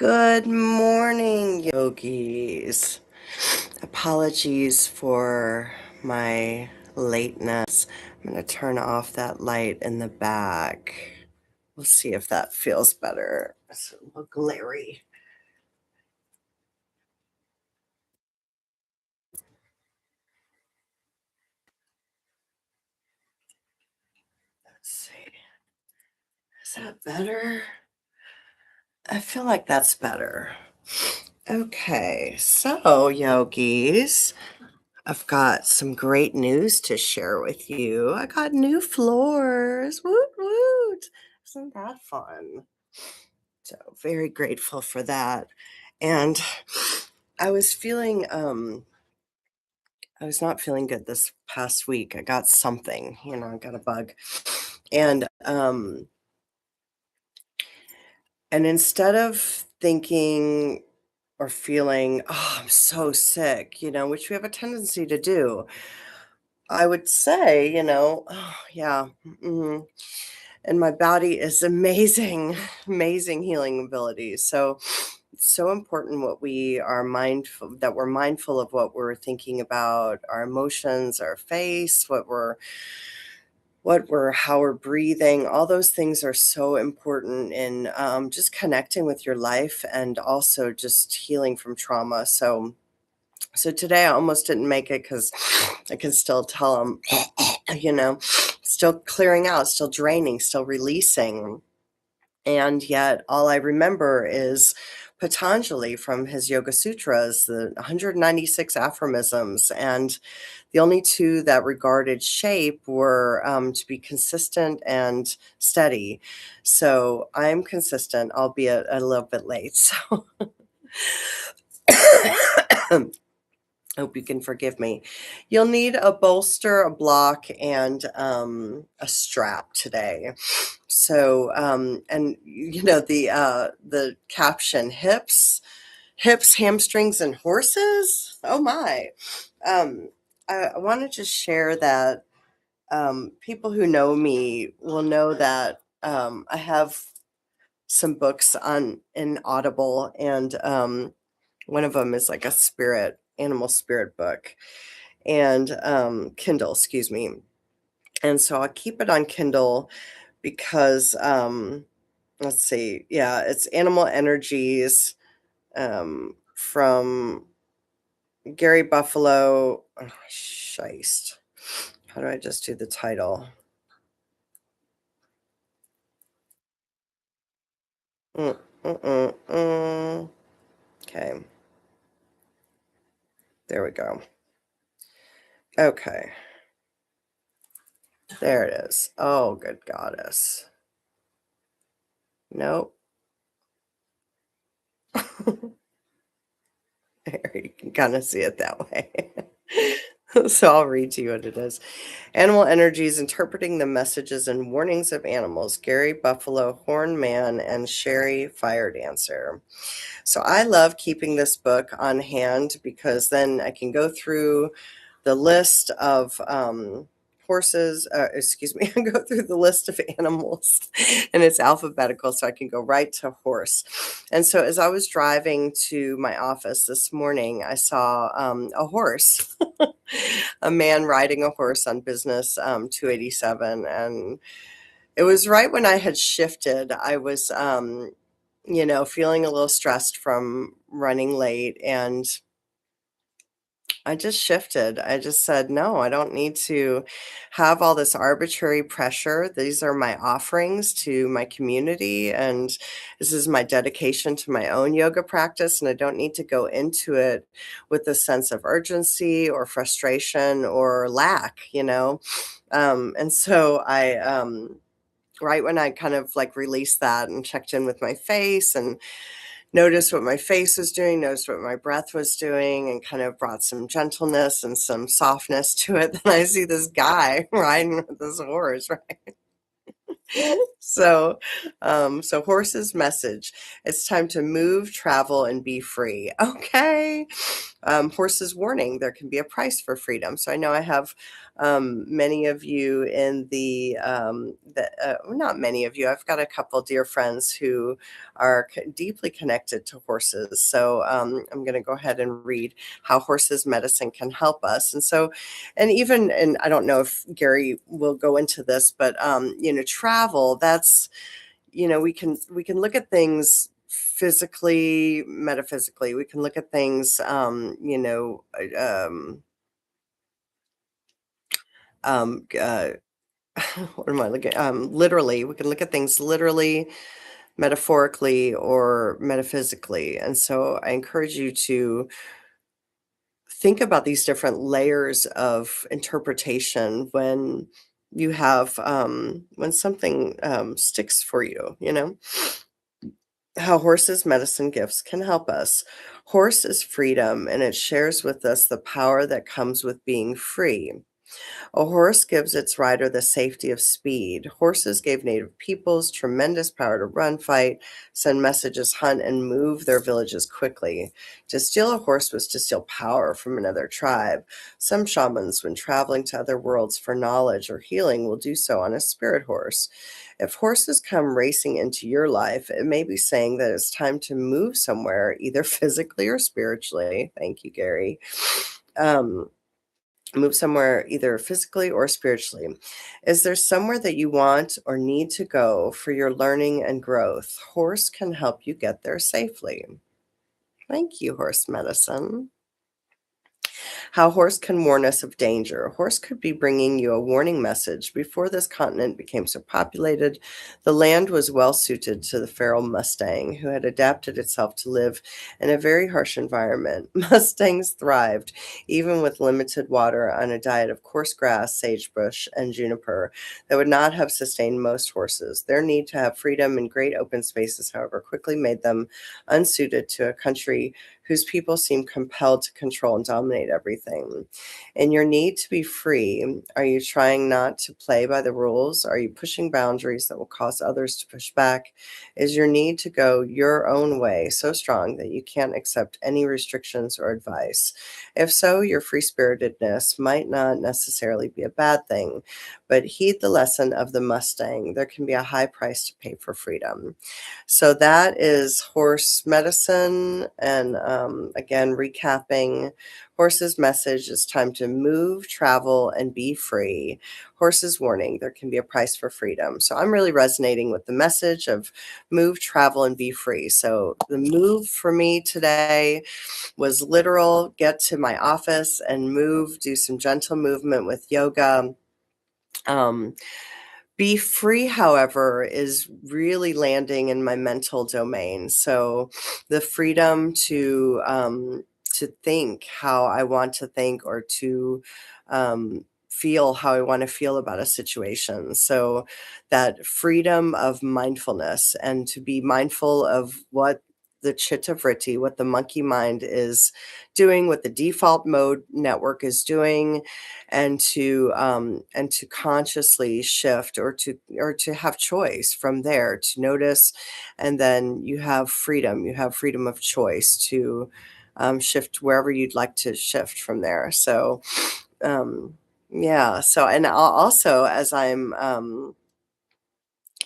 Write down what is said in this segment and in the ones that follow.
Good morning, yogis. Apologies for my lateness. I'm going to turn off that light in the back. We'll see if that feels better. It's a little glary. Let's see. Is that better? I feel like that's better. Okay, so yogis, I've got some great news to share with you. I got new floors. Woot woot. Isn't that fun? So very grateful for that. And I was feeling I was not feeling good this past week. I got something, I got a bug. And and instead of thinking or feeling, oh, I'm so sick, which we have a tendency to do, I would say, oh, yeah, and my body is amazing, amazing healing abilities. So it's so important what we are mindful that we're mindful of what we're thinking about, our emotions, our face, how we're breathing. All those things are so important in just connecting with your life and also just healing from trauma. So today I almost didn't make it because I can still tell them, still clearing out, still draining, still releasing. And yet all I remember is Patanjali from his Yoga Sutras, the 196 aphorisms. And the only two that regarded shape were to be consistent and steady. So I'm consistent, albeit a little bit late. So hope you can forgive me. You'll need a bolster, a block, and a strap today. So, and the caption: hips, hamstrings, and horses. Oh my! Um, I want to just share that people who know me will know that I have some books on in Audible, and one of them is like a animal spirit book, and Kindle, excuse me. And so I keep it on Kindle because let's see, yeah, it's Animal Energies from Gary Buffalo. Oh, shiest. How do I just do the title? Mm, mm, mm, mm. Okay. There we go. Okay. There it is. Oh, good goddess. Nope. There, you can kind of see it that way. So I'll read to you what it is. Animal Energies Interpreting the Messages and Warnings of Animals, Gary Buffalo, Horn Man, and Sherry Fire Dancer. So I love keeping this book on hand because then I can go through the list of horses, excuse me, I go through the list of animals and it's alphabetical, so I can go right to horse. And so as I was driving to my office this morning, I saw a horse, a man riding a horse on business 287. And it was right when I had shifted. I was, feeling a little stressed from running late, and I just shifted. I just said, no, I don't need to have all this arbitrary pressure. These are my offerings to my community, and this is my dedication to my own yoga practice. And I don't need to go into it with a sense of urgency or frustration or lack. And so right when I kind of like released that and checked in with my face and noticed what my face was doing, noticed what my breath was doing, and kind of brought some gentleness and some softness to it. Then I see this guy riding with this horse, right? So horse's message: it's time to move, travel, and be free. Okay. Horse's warning: there can be a price for freedom. So I know I have Many of you in well, not many of you, I've got a couple dear friends who are deeply connected to horses. So I'm going to go ahead and read how horses medicine can help us. And so, and I don't know if Gary will go into this, but travel, that's, we can look at things physically, metaphysically. We can look at things, uh, what am I looking? Literally, we can look at things literally, metaphorically, or metaphysically. And so I encourage you to think about these different layers of interpretation when you have when something sticks for you, how horses medicine gifts can help us. Horse is freedom, and it shares with us the power that comes with being free. A horse gives its rider the safety of speed. Horses gave native peoples tremendous power to run, fight, send messages, hunt, and move their villages quickly. To steal a horse was to steal power from another tribe. Some shamans, when traveling to other worlds for knowledge or healing, will do so on a spirit horse. If horses come racing into your life, it may be saying that it's time to move somewhere, either physically or spiritually. Thank you, Gary. Um, Move somewhere either physically or spiritually. Is there somewhere that you want or need to go for your learning and growth? Horse can help you get there safely. Thank you, horse medicine. How horse can warn us of danger. A horse could be bringing you a warning message. Before this continent became so populated, the land was well suited to the feral Mustang, who had adapted itself to live in a very harsh environment. Mustangs thrived, even with limited water, on a diet of coarse grass, sagebrush, and juniper that would not have sustained most horses. Their need to have freedom in great open spaces, however, quickly made them unsuited to a country whose people seem compelled to control and dominate everything. In your need to be free, are you trying not to play by the rules? Are you pushing boundaries that will cause others to push back? Is your need to go your own way so strong that you can't accept any restrictions or advice? If so, your free spiritedness might not necessarily be a bad thing, but heed the lesson of the Mustang. There can be a high price to pay for freedom. So that is horse medicine. And again, recapping horse's message: it's time to move, travel, and be free. Horse's warning: there can be a price for freedom. So I'm really resonating with the message of move, travel, and be free. So the move for me today was literal: get to my office and move, do some gentle movement with yoga. Um, be free, however, is really landing in my mental domain. So the freedom to think how I want to think, or to feel how I want to feel about a situation. So that freedom of mindfulness, and to be mindful of what the chitta vritti, what the monkey mind is doing, what the default mode network is doing, and to consciously shift, or to have choice from there, to notice. And then you have freedom of choice to shift wherever you'd like to shift from there. So yeah, so, and also, as I'm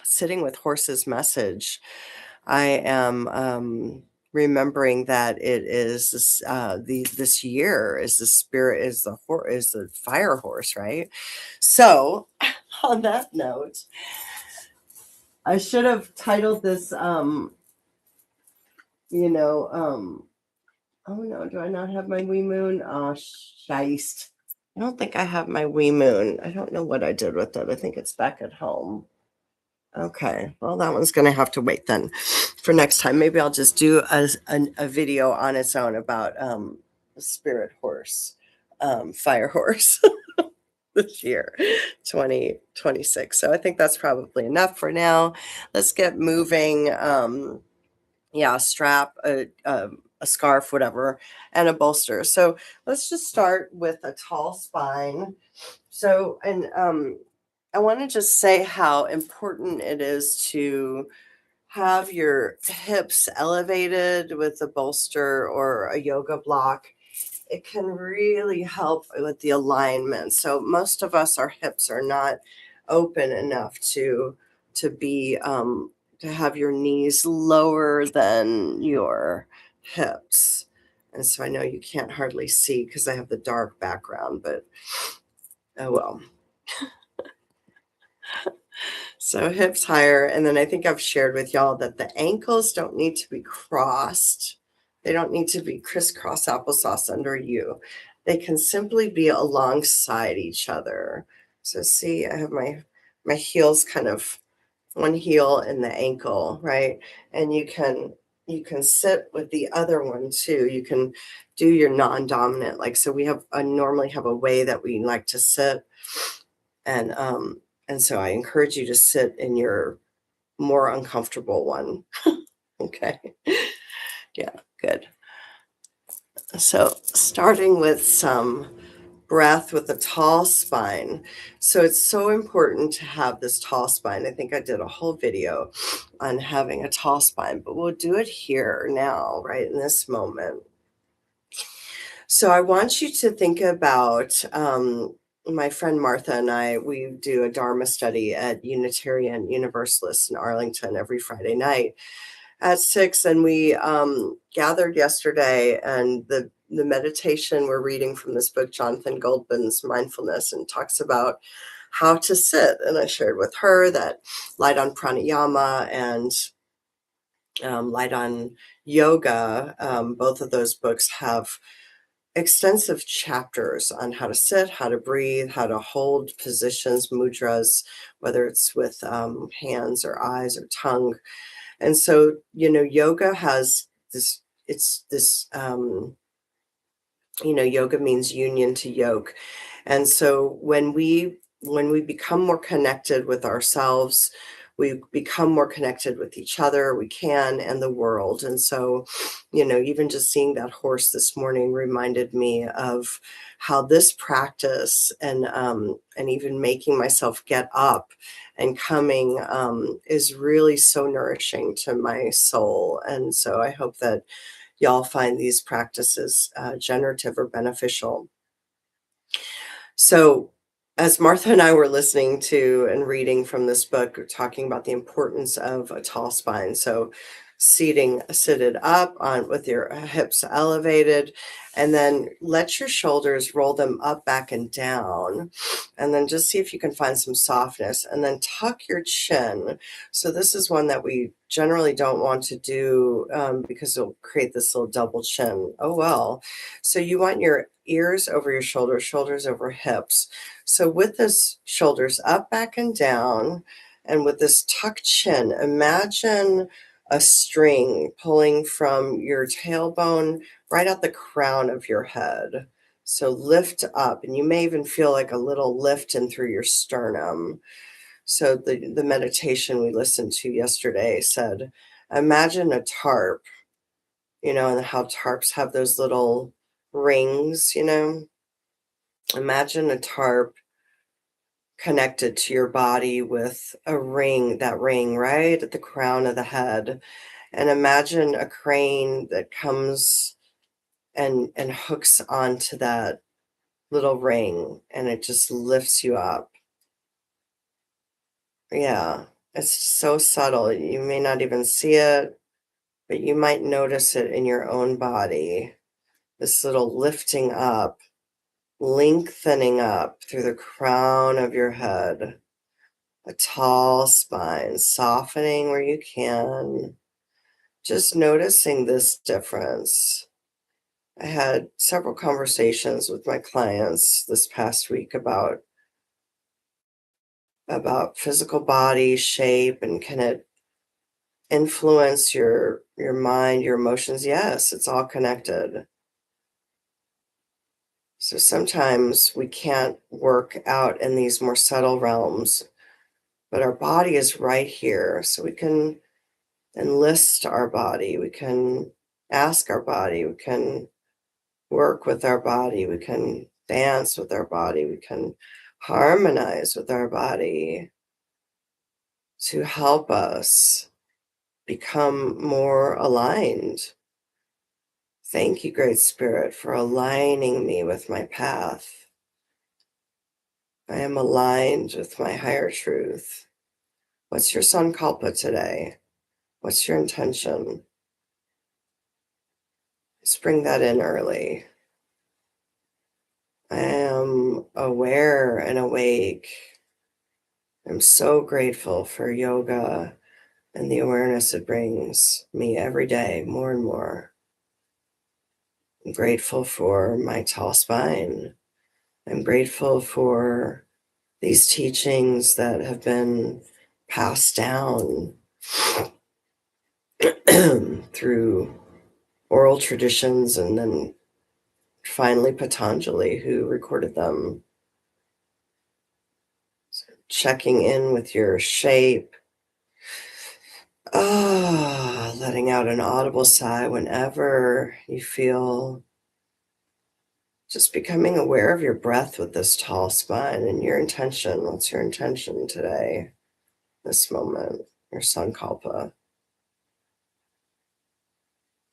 sitting with horse's message, I am remembering that it is this year is the spirit, is the fire horse, right? So on that note, I should have titled this you know oh no, do I not have my wee moon? Oh, shiest. I don't think I have my wee moon. I don't know what I did with it. I think it's back at home. Okay, well, that one's gonna have to wait then for next time. Maybe I'll just do a video on its own about the spirit horse, fire horse this year, 2026. So I think that's probably enough for now. Let's get moving. Yeah, a strap, a scarf, whatever, and a bolster. So let's just start with a tall spine. So, and I want to just say how important it is to have your hips elevated with a bolster or a yoga block. it can really help with the alignment. So most of us, our hips are not open enough to be to have your knees lower than your hips. And so I know you can't hardly see because I have the dark background, but oh well. So hips higher. And then I think I've shared with y'all that the ankles don't need to be crossed. They don't need to be crisscross applesauce under you. They can simply be alongside each other. So see, I have my heels kind of one heel in the ankle, right? And you can sit with the other one too. You can do your non-dominant. Like so we have I normally have a way that we like to sit and so I encourage you to sit in your more uncomfortable one. Okay. Yeah, good. So starting with some breath with a tall spine. So it's so important to have this tall spine. I think I did a whole video on having a tall spine, but we'll do it here now, right in this moment. So I want you to think about my friend Martha and I, we do a Dharma study at Unitarian Universalist in Arlington every Friday night at 6. And we gathered yesterday, and the meditation we're reading from this book, Jonathan Goldman's Mindfulness, and talks about how to sit. And I shared with her that light on pranayama and light on yoga, both of those books have extensive chapters on how to sit, how to breathe, how to hold positions, mudras, whether it's with hands or eyes or tongue. And so, yoga has this, it's this, yoga means union to yoke. And so when we become more connected with ourselves, we become more connected with each other, we can, and the world. And so, even just seeing that horse this morning reminded me of how this practice and even making myself get up and coming is really so nourishing to my soul. And so I hope that y'all find these practices generative or beneficial. So, as Martha and I were listening to and reading from this book, talking about the importance of a tall spine. So, seated up on with your hips elevated, and then let your shoulders roll them up, back, and down, and then just see if you can find some softness, and then tuck your chin. So this is one that we generally don't want to do because it'll create this little double chin. Oh well. So you want your ears over your shoulders, shoulders over hips. So with this shoulders up, back, and down, and with this tucked chin, imagine a string pulling from your tailbone right at the crown of your head. So lift up, and you may even feel like a little lift in through your sternum. So the meditation we listened to yesterday said, imagine a tarp, and how tarps have those little rings. Imagine a tarp connected to your body with a ring, that ring right at the crown of the head. And imagine a crane that comes and hooks onto that little ring, and it just lifts you up. Yeah, it's so subtle. You may not even see it, but you might notice it in your own body. This little lifting up, lengthening up through the crown of your head, a tall spine, softening where you can, just noticing this difference. I had several conversations with my clients this past week about physical body shape, and can it influence your mind, your emotions? Yes, it's all connected. So sometimes we can't work out in these more subtle realms, but our body is right here. So we can enlist our body, we can ask our body, we can work with our body, we can dance with our body, we can harmonize with our body to help us become more aligned Thank you, Great Spirit, for aligning me with my path. I am aligned with my higher truth. What's your sankalpa today? What's your intention? Just bring that in early. I am aware and awake. I'm so grateful for yoga and the awareness it brings me every day, more and more. I'm grateful for my tall spine. I'm grateful for these teachings that have been passed down through oral traditions, and then finally Patanjali, who recorded them. So checking in with your shape. Letting out an audible sigh whenever you feel, just becoming aware of your breath with this tall spine and your intention. What's your intention today, this moment, your sankalpa?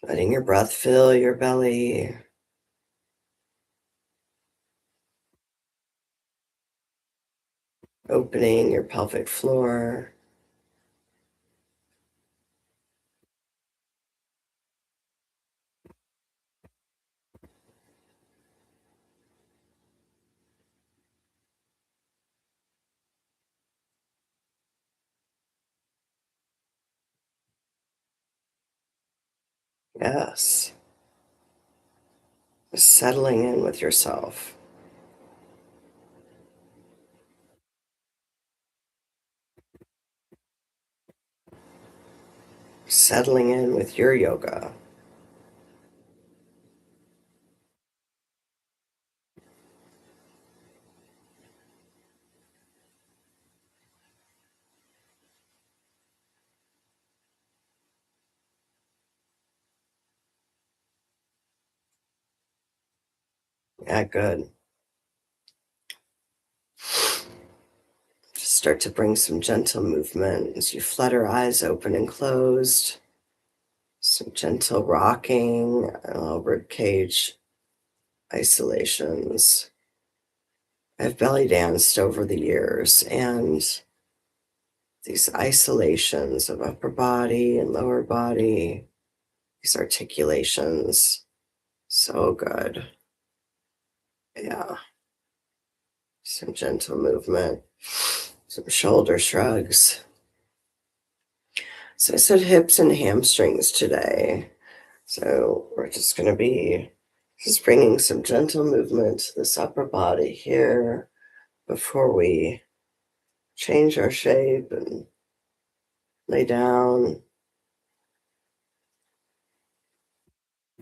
Letting your breath fill your belly. Opening your pelvic floor. Yes. Settling in with yourself. Settling in with your yoga. Yeah, good. Just start to bring some gentle movement as you flutter eyes open and closed. Some gentle rocking, rib cage isolations. I've belly danced over the years, and these isolations of upper body and lower body, these articulations, so good. Yeah. Some gentle movement, some shoulder shrugs. So I said hips and hamstrings today. So we're just going to be just bringing some gentle movement to this upper body here before we change our shape and lay down.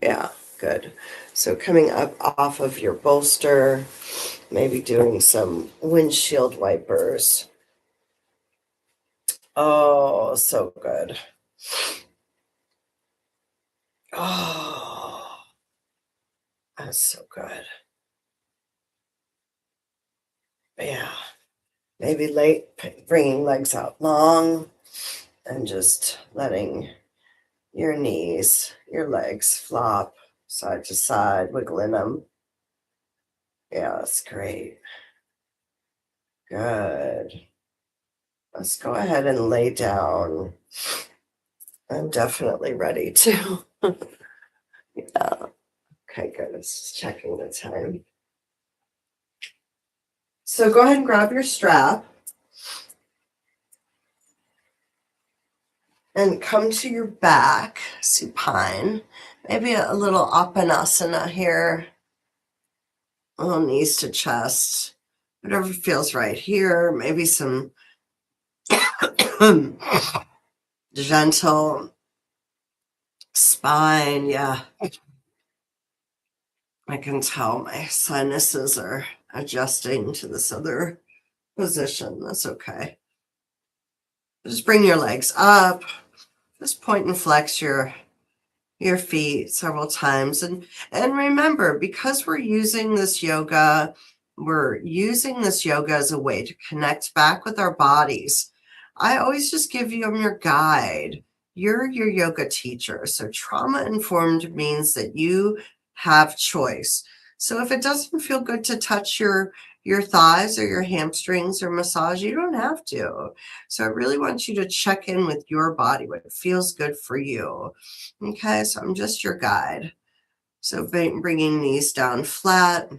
Yeah, good. So coming up off of your bolster, maybe doing some windshield wipers. Oh, so good. Oh, that's so good. Yeah. Maybe bringing legs out long and just letting your knees, your legs flop side to side, wiggling them. Yeah, that's great. Good. Let's go ahead and lay down. I'm definitely ready to. Yeah. Okay, good. It's just checking the time. So go ahead and grab your strap and come to your back, supine. Maybe a little apanasana here. A little knees to chest. Whatever feels right here. Maybe some gentle spine. Yeah. I can tell my sinuses are adjusting to this other position. That's okay. Just bring your legs up. Just point and flex your feet several times. And remember, because we're using this yoga as a way to connect back with our bodies. I always just give you your guide. you're your yoga teacher. So trauma informed means that you have choice. So if it doesn't feel good to touch your thighs or your hamstrings or massage, you don't have to. So I really want you to check in with your body, what feels good for you. Okay, so I'm just your guide. So bringing these down flat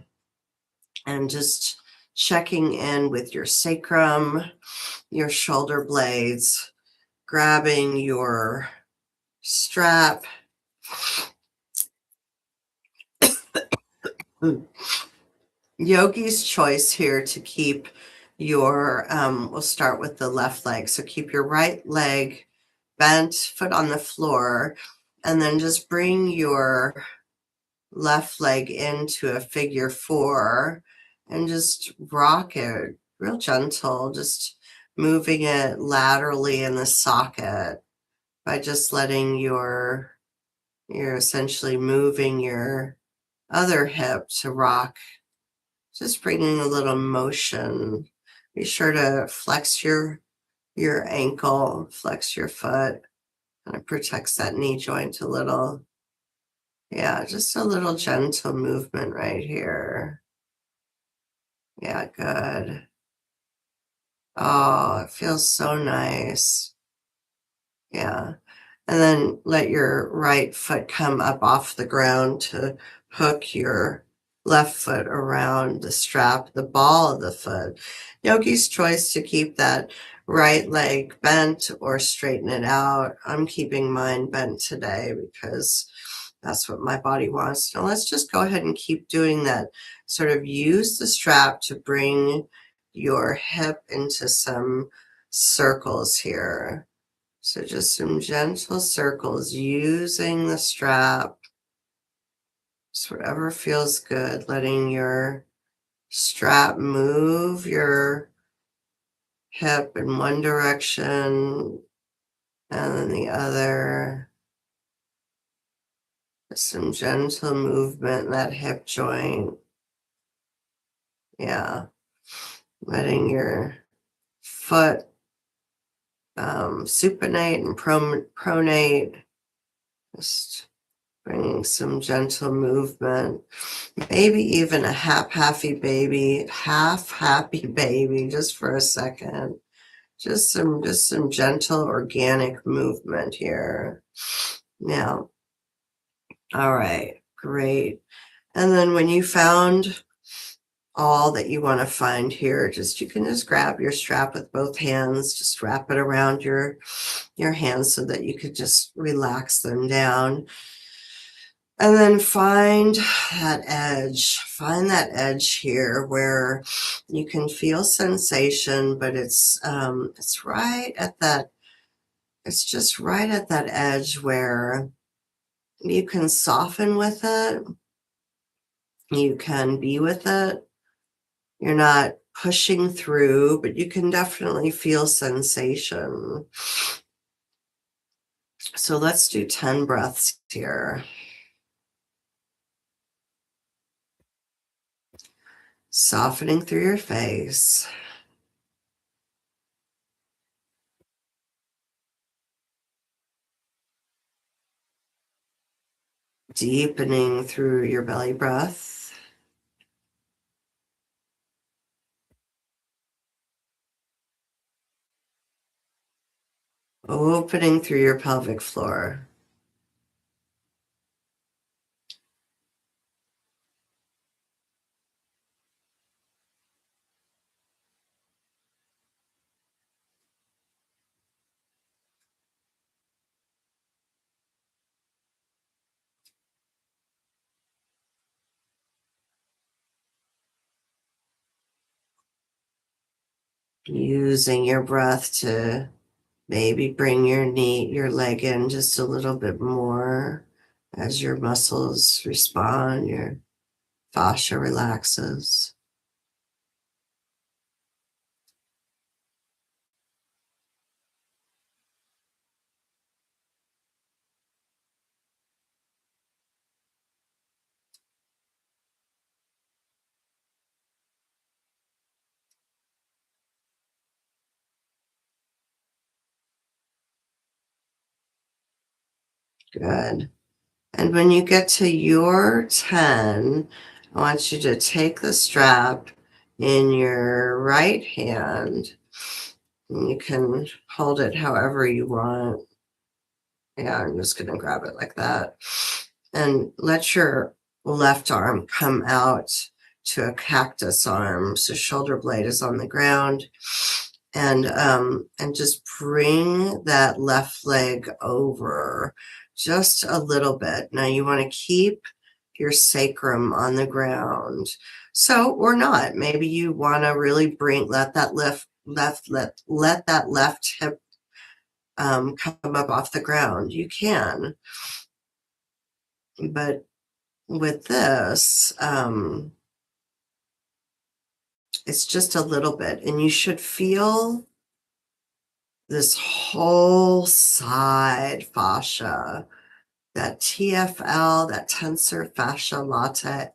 and just checking in with your sacrum, your shoulder blades, grabbing your strap. Yogi's choice here to keep your, we'll start with the left leg. So keep your right leg bent, foot on the floor, and then just bring your left leg into a figure four and just rock it real gentle, just moving it laterally in the socket by just letting you're essentially moving your other hip to rock, just bringing a little motion. Be sure to flex your ankle, flex your foot, and it protects that knee joint a little. Yeah, just a little gentle movement right here. Yeah, good. Oh, it feels so nice. Yeah. And then let your right foot come up off the ground to hook your left foot around the strap, the ball of the foot. Yogi's choice to keep that right leg bent or straighten it out. I'm keeping mine bent today because that's what my body wants. Now let's just go ahead and keep doing that. Sort of use the strap to bring your hip into some circles here. So just some gentle circles using the strap. Just whatever feels good, letting your strap move your hip in one direction and then the other. Just some gentle movement in that hip joint. Yeah. Letting your foot supinate and pronate. Just bringing some gentle movement. Maybe even a half happy baby just for a second. Just some gentle organic movement here. Now, all right, great. And then when you found all that you want to find here, you can just grab your strap with both hands, just wrap it around your hands so that you could just relax them down. And then find that edge here where you can feel sensation, but it's right at that, it's just right at that edge where you can soften with it, you can be with it. You're not pushing through, but you can definitely feel sensation. So let's do 10 breaths here. Softening through your face. Deepening through your belly breath. Opening through your pelvic floor. Using your breath to maybe bring your leg in just a little bit more as your muscles respond, your fascia relaxes. Good. And when you get to your 10, I want you to take the strap in your right hand. And you can hold it however you want. Yeah, I'm just going to grab it like that. And let your left arm come out to a cactus arm. So shoulder blade is on the ground. And just bring that left leg over just a little bit. Now you want to keep your sacrum on the ground. So, or not. Maybe you want to really let that left hip come up off the ground. You can. But with this, it's just a little bit, and you should feel this whole side fascia, that TFL, that tensor fascia latte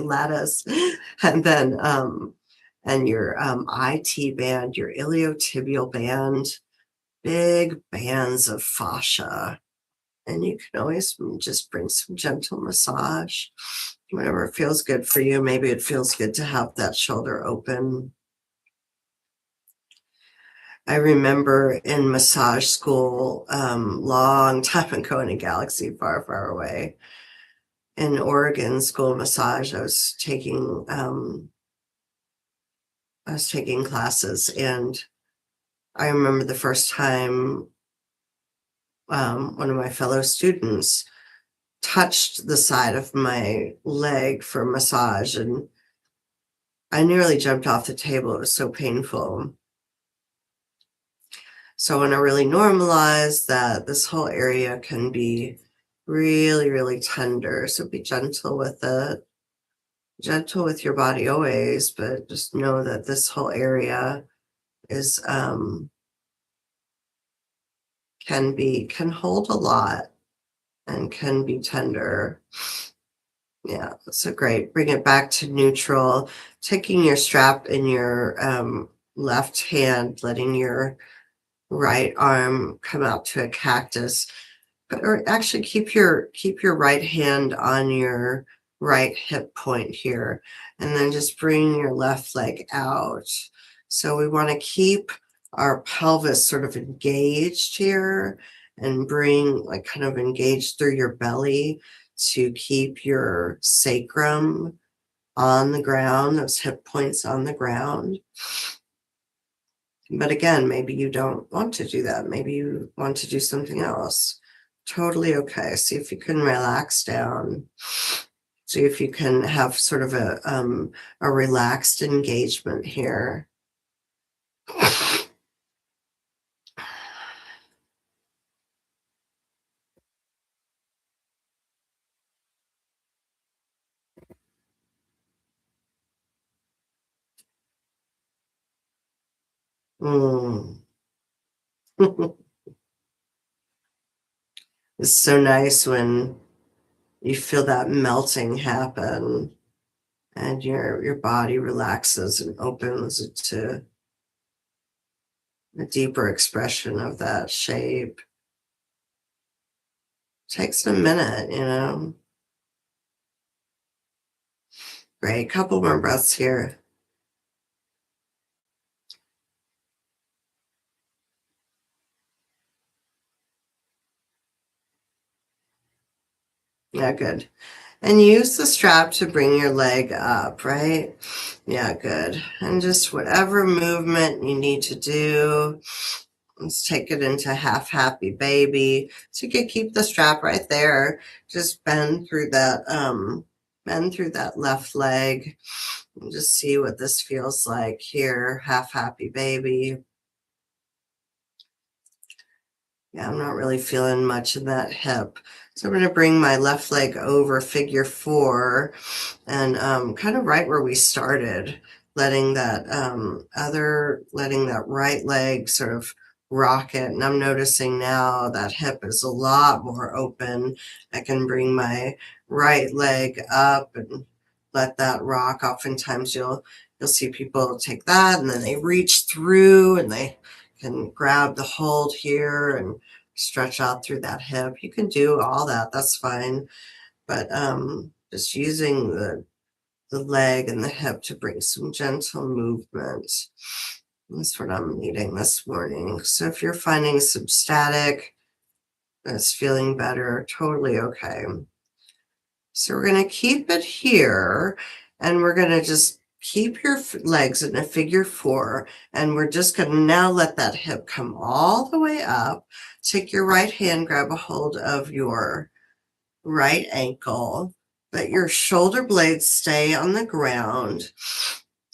lattice, and then and your IT band, your iliotibial band, big bands of fascia. And you can always just bring some gentle massage, whatever feels good for you. Maybe it feels good to have that shoulder open. I remember in massage school, long time ago in a galaxy far, far away, in Oregon School of Massage, I was taking classes, and I remember the first time one of my fellow students touched the side of my leg for massage, and I nearly jumped off the table. It was so painful. So I want to really normalize that this whole area can be really, really tender. So be gentle with it, gentle with your body always, but just know that this whole area is can hold a lot and can be tender. Yeah, so great. Bring it back to neutral, taking your strap in your left hand, letting your right arm come out to a cactus, or actually keep your right hand on your right hip point here, and then just bring your left leg out. So we want to keep our pelvis sort of engaged here, and bring, like, kind of engaged through your belly to keep your sacrum on the ground, those hip points on the ground. But again, maybe you don't want to do that. Maybe you want to do something else. Totally okay. See if you can relax down. See if you can have sort of a relaxed engagement here. Mm. It's so nice when you feel that melting happen and your body relaxes and opens to a deeper expression of that shape. Takes a minute, you know. Great. Couple more breaths here. Yeah, good. And use the strap to bring your leg up, right? Yeah, good. And just whatever movement you need to do, let's take it into half happy baby. So you can keep the strap right there. Just bend through that left leg and just see what this feels like here, half happy baby. Yeah, I'm not really feeling much in that hip. So I'm going to bring my left leg over figure 4 and kind of right where we started, letting that right leg sort of rock it. And I'm noticing now that hip is a lot more open. I can bring my right leg up and let that rock. Oftentimes you'll see people take that and then they reach through and they can grab the hold here and stretch out through that hip. You can do all that, that's fine. But just using the leg and the hip to bring some gentle movement. That's what I'm needing this morning. So if you're finding some static, that's feeling better, totally okay. So we're going to keep it here, and we're going to just keep your legs in a figure 4, and we're just going to now let that hip come all the way up. Take your right hand, grab a hold of your right ankle, let your shoulder blades stay on the ground,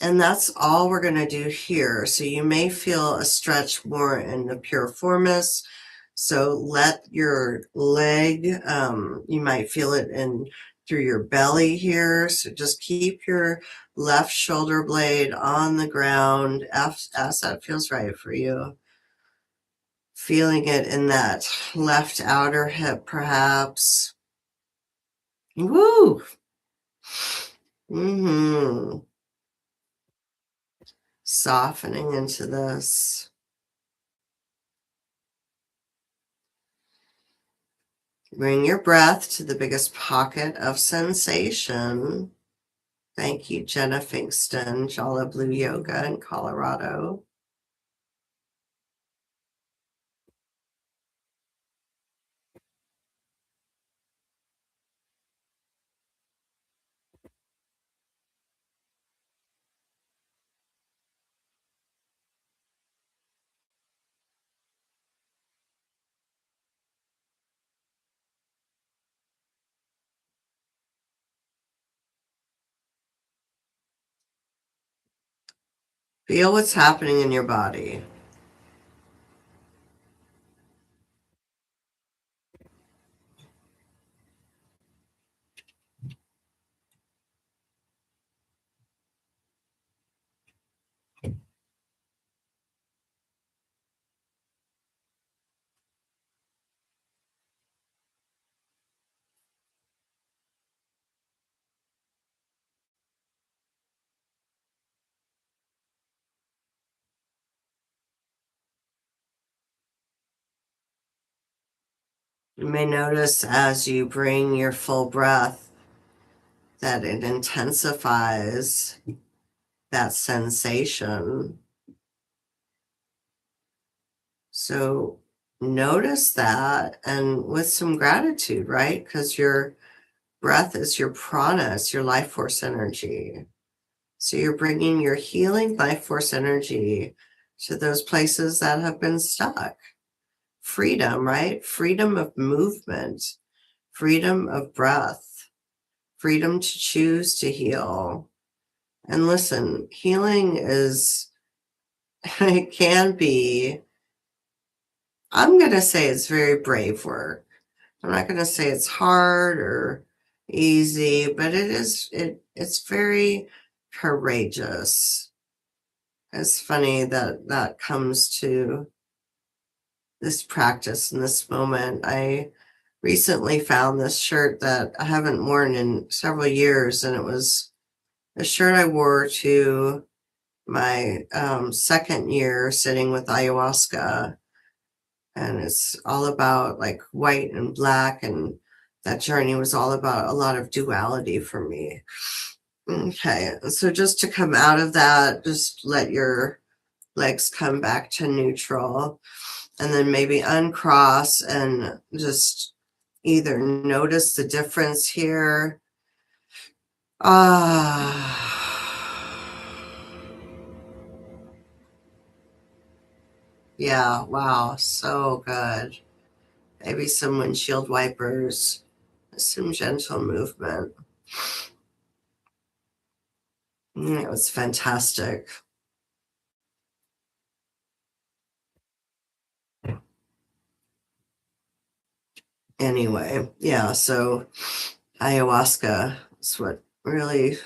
and that's all we're going to do here. So you may feel a stretch more in the piriformis. So let your leg, you might feel it in through your belly here. So just keep your left shoulder blade on the ground as that feels right for you. Feeling it in that left outer hip, perhaps. Woo! Softening into this. Bring your breath to the biggest pocket of sensation. Thank you, Jenna Finkston, Jala Blue Yoga in Colorado. Feel what's happening in your body. You may notice as you bring your full breath that it intensifies that sensation. So notice that, and with some gratitude, right? Because your breath is your prana, it's your life force energy. So you're bringing your healing life force energy to those places that have been stuck. Freedom, right? Freedom of movement, freedom of breath, freedom to choose to heal. And listen, healing is, it can be, I'm going to say it's very brave work. I'm not going to say it's hard or easy, but it's very courageous. It's funny that that comes to this practice in this moment. I recently found this shirt that I haven't worn in several years, and it was a shirt I wore to my second year sitting with ayahuasca, and it's all about like white and black, and that journey was all about a lot of duality for me. Okay, so just to come out of that, just let your legs come back to neutral, and then maybe uncross and just either notice the difference here. Yeah, wow, so good. Maybe some windshield wipers, some gentle movement. It was fantastic. Anyway, yeah, so ayahuasca is what really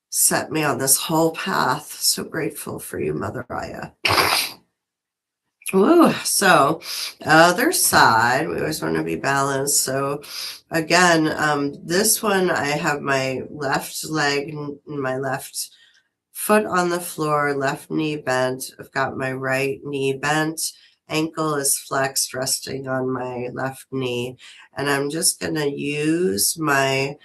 set me on this whole path. So grateful for you, Mother Aya. Ooh, so other side, we always want to be balanced. So again, this one, I have my left leg and my left foot on the floor, left knee bent. I've got my right knee bent, ankle is flexed, resting on my left knee. And I'm just going to use my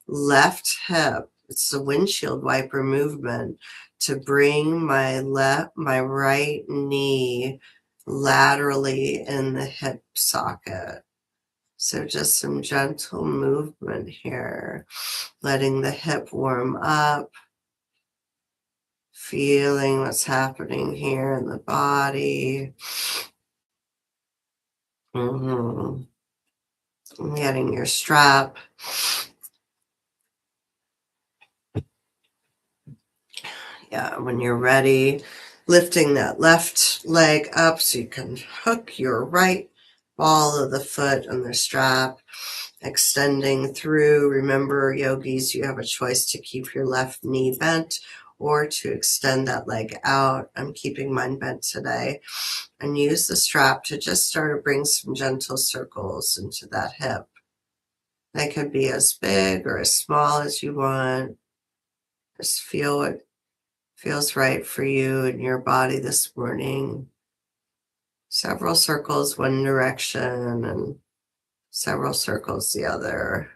left hip, it's the windshield wiper movement, to bring my right knee laterally in the hip socket. So just some gentle movement here, letting the hip warm up, feeling what's happening here in the body. Getting your strap. Yeah, when you're ready, lifting that left leg up so you can hook your right ball of the foot on the strap, extending through. Remember, yogis, you have a choice to keep your left knee bent or to extend that leg out. I'm keeping mine bent today. And use the strap to just start to bring some gentle circles into that hip. They could be as big or as small as you want. Just feel what feels right for you and your body this morning. Several circles one direction and several circles the other.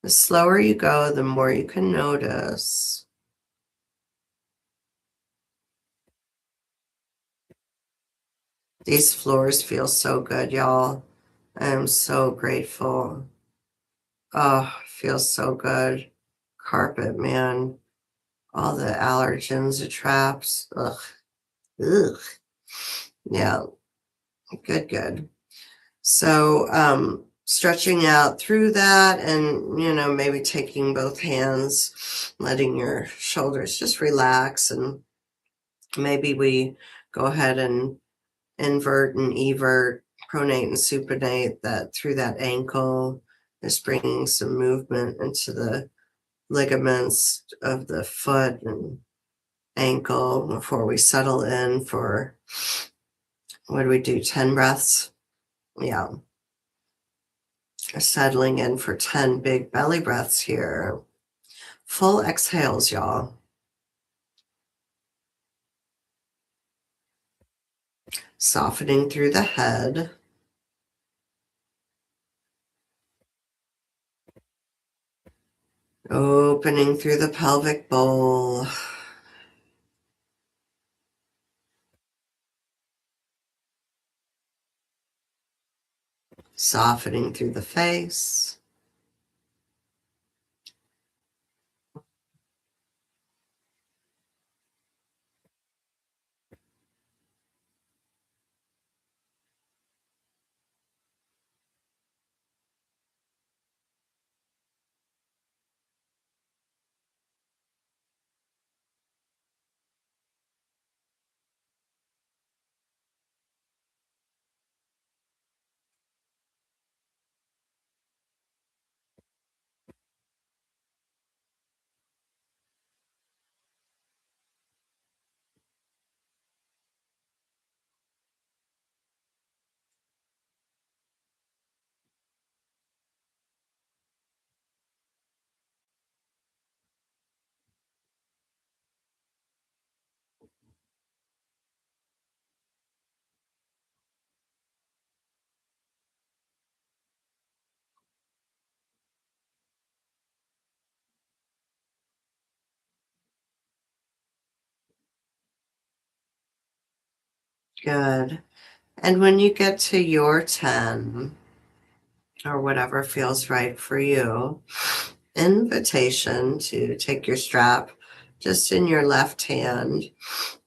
The slower you go, the more you can notice. These floors feel so good, y'all. I am so grateful. Oh, feels so good. Carpet, man. All the allergens, the traps. Ugh. Ugh. Yeah. Good. So, stretching out through that and, maybe taking both hands, letting your shoulders just relax. And maybe we go ahead and invert and evert, pronate and supinate that through that ankle, just bringing some movement into the ligaments of the foot and ankle before we settle in for, what do we do, 10 breaths? Yeah. Settling in for 10 big belly breaths here. Full exhales, y'all. Softening through the head. Opening through the pelvic bowl. Softening through the face. Good. And when you get to your 10, or whatever feels right for you, invitation to take your strap just in your left hand,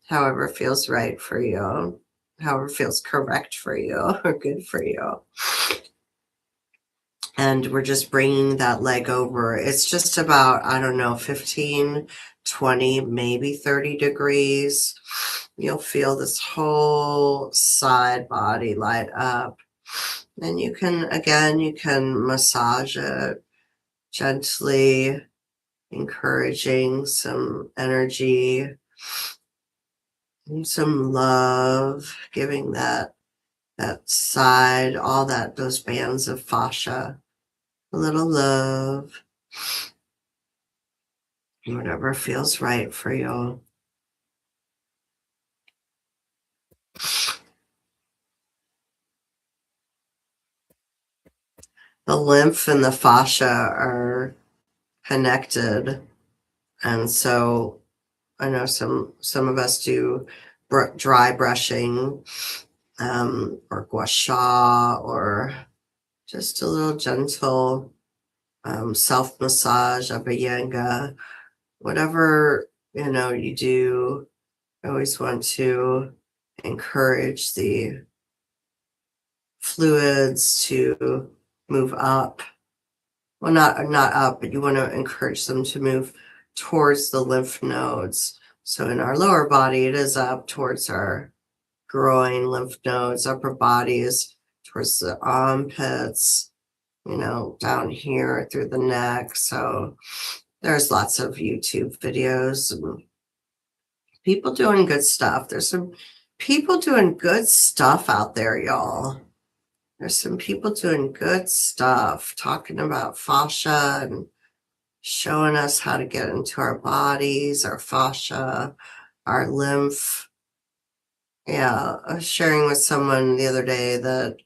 however feels right for you, however feels correct for you or good for you. And we're just bringing that leg over. It's just about, 15, 20, maybe 30 degrees. You'll feel this whole side body light up. And you can massage it gently, encouraging some energy and some love, giving that side, all those bands of fascia, a little love, whatever feels right for you. The lymph and the fascia are connected, and so I know some of us do dry brushing, or gua sha, or just a little gentle self massage, abhyanga, whatever you do. I always want to encourage the fluids to move up. Well, not up, but you want to encourage them to move towards the lymph nodes. So in our lower body, it is up towards our groin lymph nodes. Upper body is towards the armpits, down here through the neck. So there's lots of YouTube videos and people doing good stuff. There's some people doing good stuff out there, y'all. There's some people doing good stuff, talking about fascia and showing us how to get into our bodies, our fascia, our lymph. Yeah, I was sharing with someone the other day that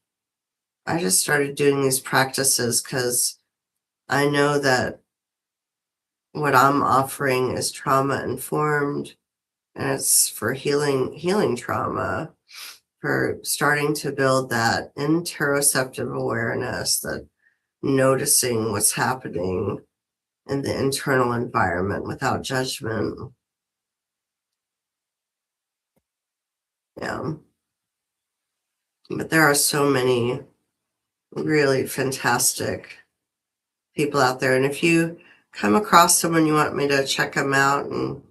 I just started doing these practices because I know that what I'm offering is trauma informed, and it's for healing trauma, for starting to build that interoceptive awareness, that noticing what's happening in the internal environment without judgment. Yeah. But there are so many really fantastic people out there. And if you come across someone you want me to check them out and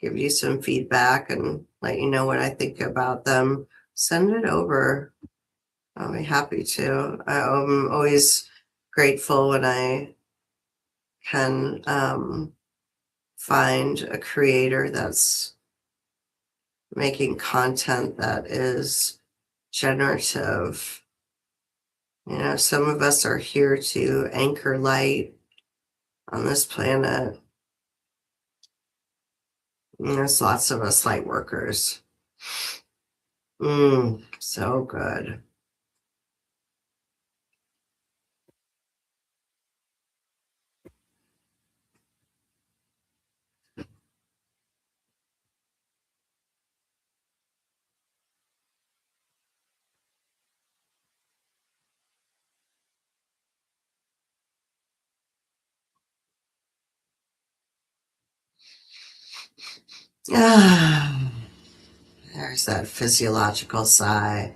give you some feedback and let you know what I think about them, send it over. I'll be happy to. I'm always grateful when I can find a creator that's making content that is generative. Some of us are here to anchor light on this planet. And there's lots of us light workers. So good. Ah, there's that physiological sigh.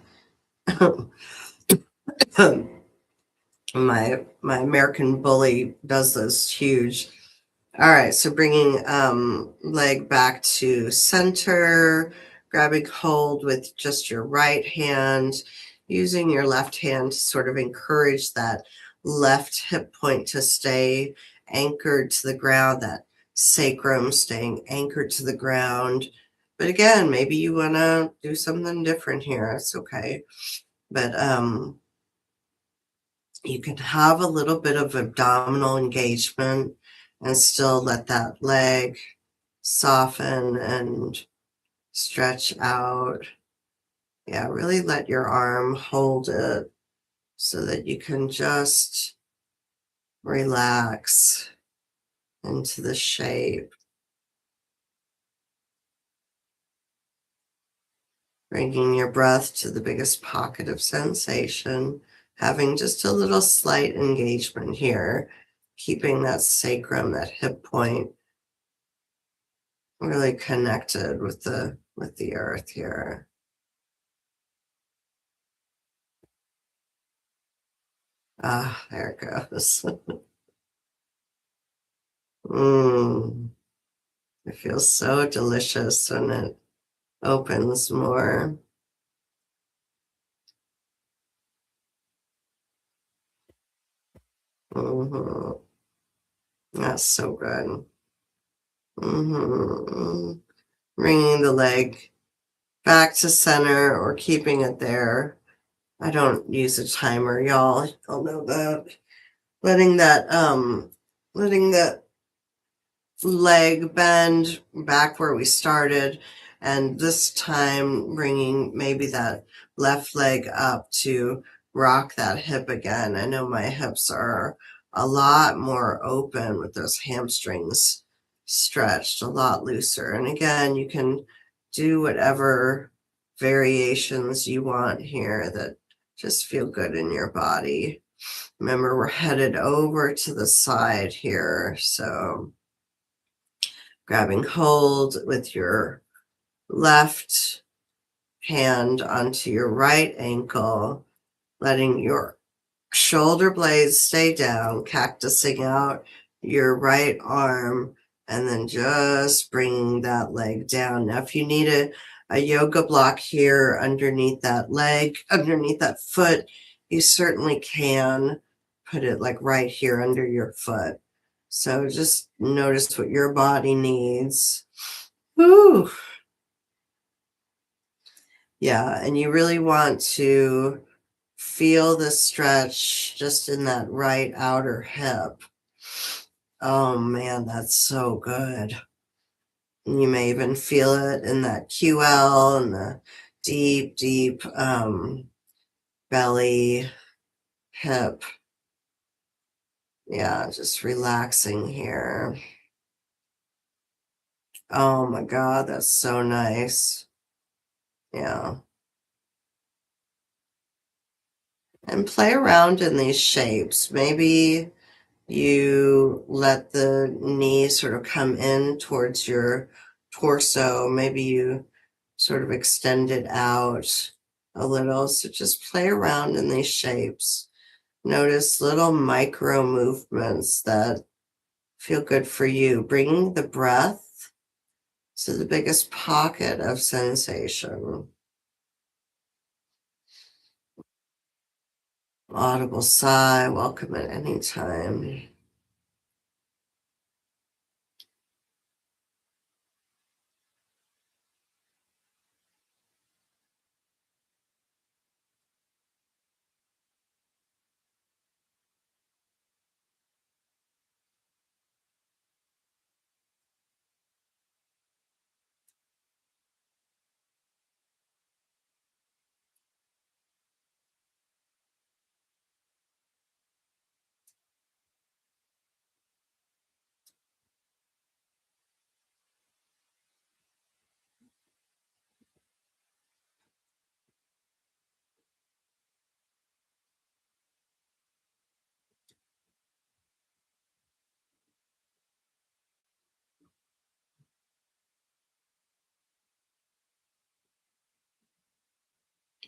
My American bully does this huge. All right, so bringing leg back to center, grabbing hold with just your right hand, using your left hand to sort of encourage that left hip point to stay anchored to the ground, that sacrum staying anchored to the ground. But again, maybe you want to do something different here. It's okay. But you can have a little bit of abdominal engagement and still let that leg soften and stretch out. Yeah, really let your arm hold it so that you can just relax into the shape. Bringing your breath to the biggest pocket of sensation, having just a little slight engagement here, keeping that sacrum, that hip point, really connected with the earth here. Ah, there it goes. It feels so delicious when it opens more. Mm-hmm. That's so good. Mm-hmm. Bringing the leg back to center or keeping it there. I don't use a timer, y'all. I'll know that. Letting that leg bend back where we started, And this time bringing maybe that left leg up to rock that hip again. I know my hips are a lot more open with those hamstrings stretched, a lot looser. And again, you can do whatever variations you want here that just feel good in your body. Remember, we're headed over to the side here. So grabbing hold with your left hand onto your right ankle, letting your shoulder blades stay down, cactusing out your right arm, and then just bringing that leg down. Now, if you need a yoga block here underneath that leg, underneath that foot, you certainly can put it like right here under your foot. So just notice what your body needs. Woo! Yeah, and you really want to feel the stretch just in that right outer hip. Oh man, that's so good. And you may even feel it in that QL and the deep, deep belly, hip. Yeah, just relaxing here. Oh my God, that's so nice. Yeah. And play around in these shapes. Maybe you let the knee sort of come in towards your torso. Maybe you sort of extend it out a little. So just play around in these shapes. Notice little micro movements that feel good for you. Bringing the breath to the biggest pocket of sensation. Audible sigh, welcome at any time.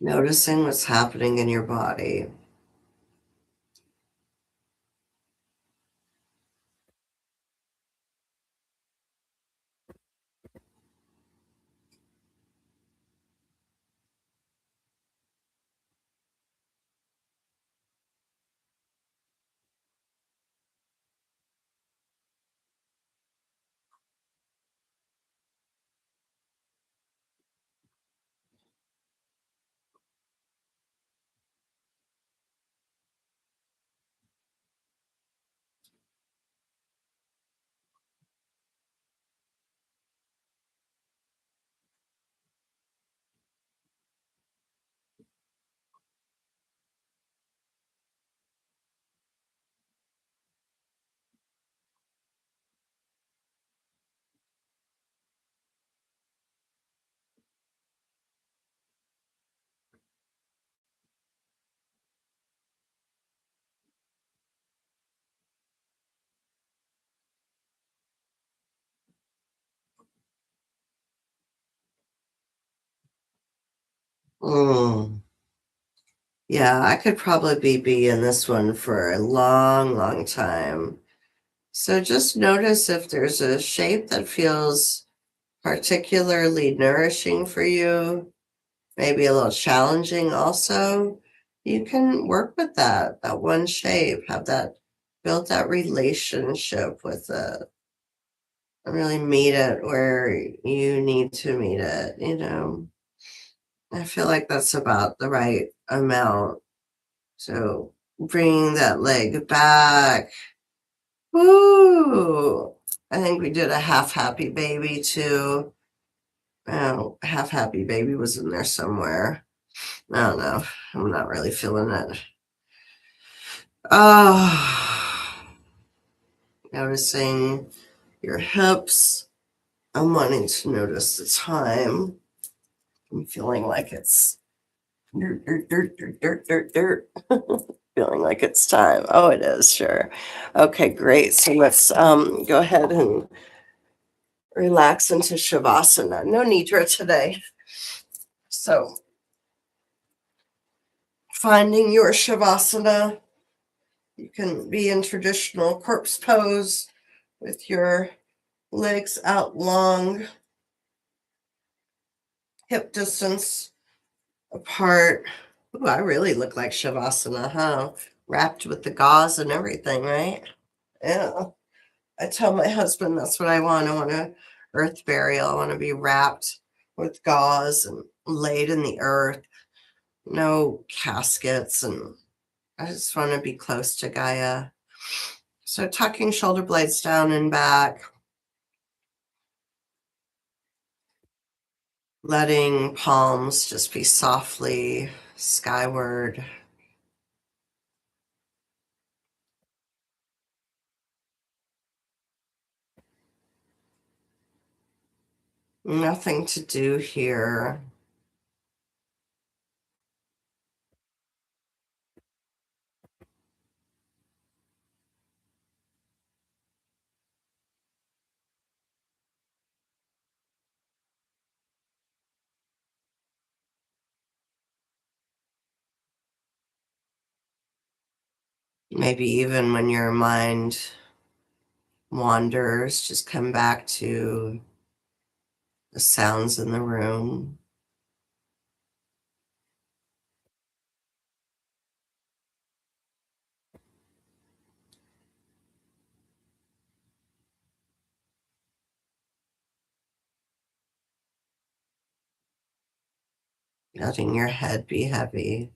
Noticing what's happening in your body. Mm. Yeah, I could probably be in this one for a long, long time. So just notice if there's a shape that feels particularly nourishing for you, maybe a little challenging also. You can work with that one shape, have that, build that relationship with it, and really meet it where you need to meet it. I feel like that's about the right amount. So bringing that leg back. Woo! I think we did a half happy baby too. Oh, half happy baby was in there somewhere. I don't know. I'm not really feeling it. Oh, noticing your hips. I'm wanting to notice the time. I'm feeling like it's dirt, dirt, dirt, dirt, dirt, dirt, dirt. Feeling like it's time. Oh, it is, sure. Okay, great. So let's go ahead and relax into Shavasana. No Nidra today. So finding your Shavasana, you can be in traditional corpse pose with your legs out long, hip distance apart. Ooh, I really look like Shavasana, huh? Wrapped with the gauze and everything, right? Yeah. I tell my husband that's what I want. I want a earth burial. I want to be wrapped with gauze and laid in the earth. No caskets, and I just want to be close to Gaia. So tucking shoulder blades down and back, letting palms just be softly skyward. Nothing to do here. Maybe even when your mind wanders, just come back to the sounds in the room. Letting your head be heavy.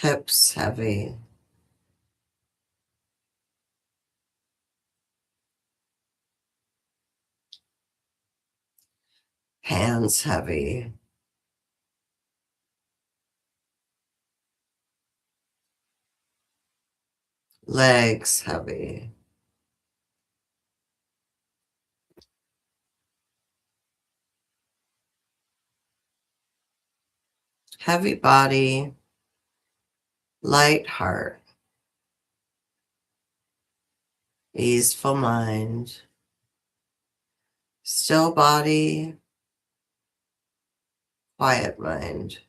Hips heavy. Hands heavy. Legs heavy. Heavy body, light heart, easeful mind, still body, quiet mind.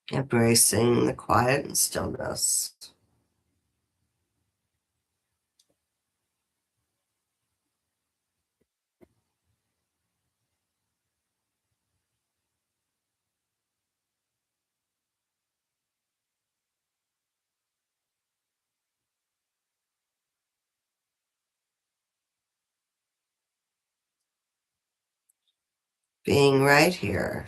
Embracing the quiet and stillness. Being right here.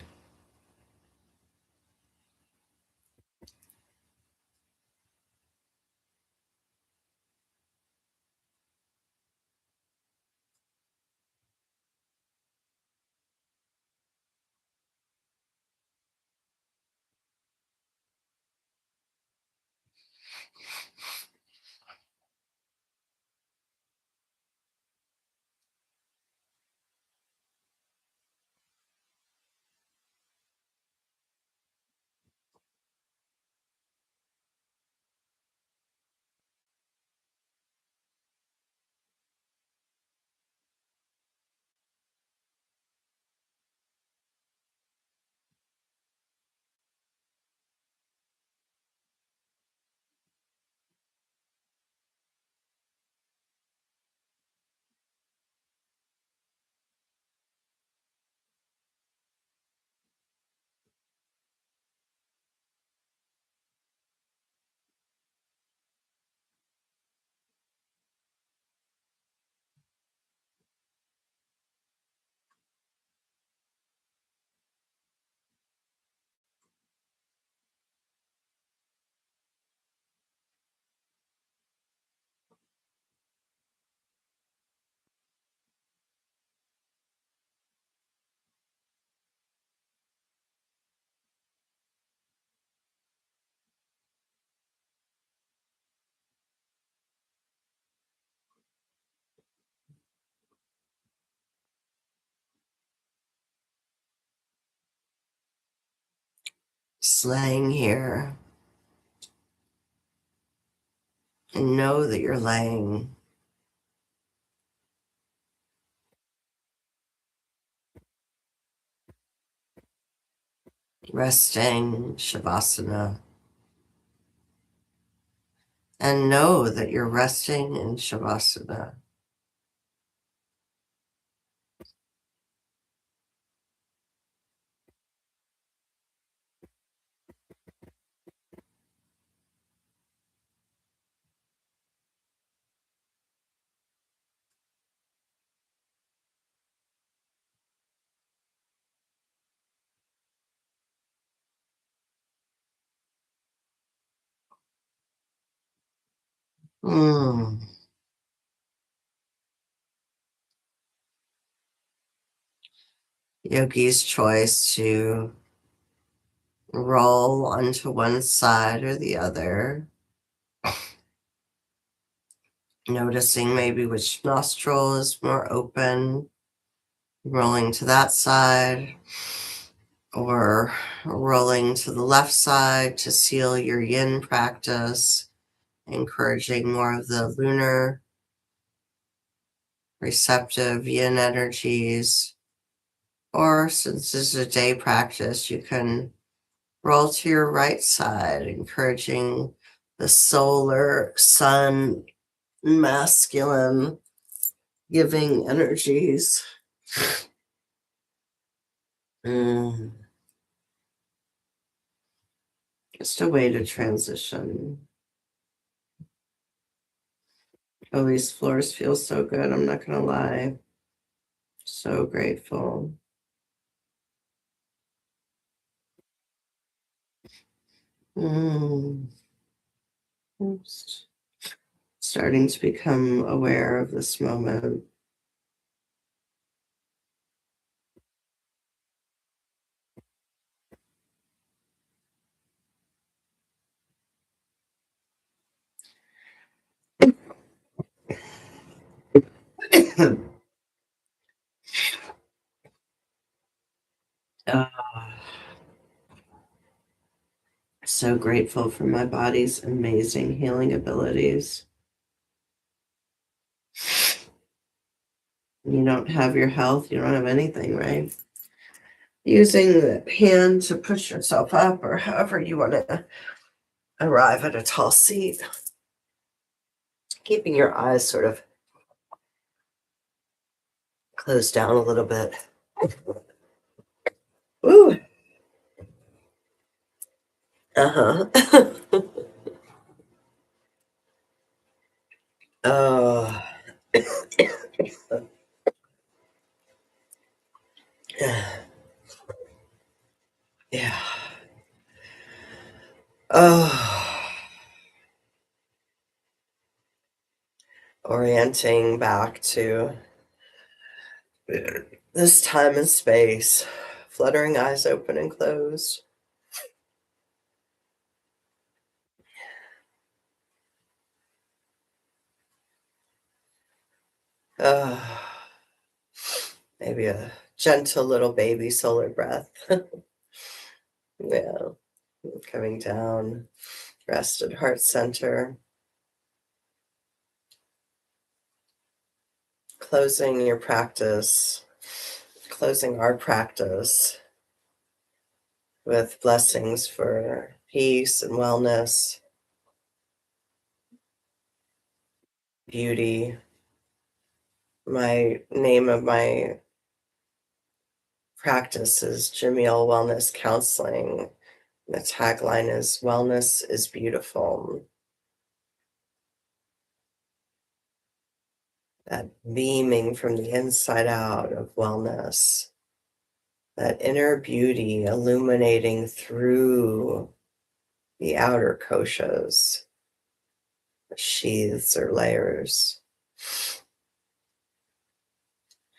Just laying here and know that you're laying. Resting, Shavasana. And know that you're resting in Shavasana. Mm. Yogi's choice to roll onto one side or the other, noticing maybe which nostril is more open, rolling to that side, or rolling to the left side to seal your yin practice, encouraging more of the lunar, receptive yin energies. Or since this is a day practice, you can roll to your right side, encouraging the solar sun, masculine, giving energies. Mm. Just a way to transition. Oh, these floors feel so good. I'm not going to lie. So grateful. Mm. Oops. Starting to become aware of this moment. Ah, so grateful for my body's amazing healing abilities. You don't have your health, you don't have anything, right? Using the hand to push yourself up, or however you want to arrive at a tall seat. Keeping your eyes sort of closed down a little bit. Ooh. Uh-huh. Oh. Yeah. Oh. Orienting back to this time and space. Fluttering eyes open and closed. Oh. Maybe a gentle little baby solar breath. Yeah. Coming down. Rested heart center. Closing your practice. Closing our practice with blessings for peace and wellness, beauty. My name of my practice is Jamil Wellness Counseling. The tagline is Wellness is Beautiful. That beaming from the inside out of wellness, that inner beauty illuminating through the outer koshas, sheaths or layers.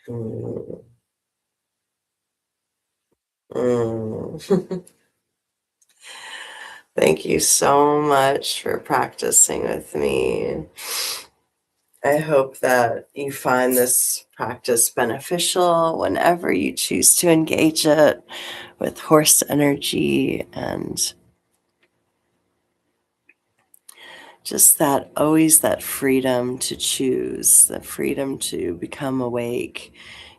Mm. Mm. Thank you so much for practicing with me. I hope that you find this practice beneficial whenever you choose to engage it with horse energy, and just that always that freedom to choose, the freedom to become awake.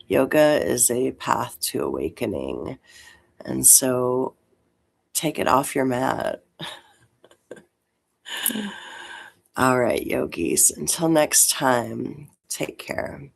Yoga is a path to awakening. And so take it off your mat. All right, yogis, until next time, take care.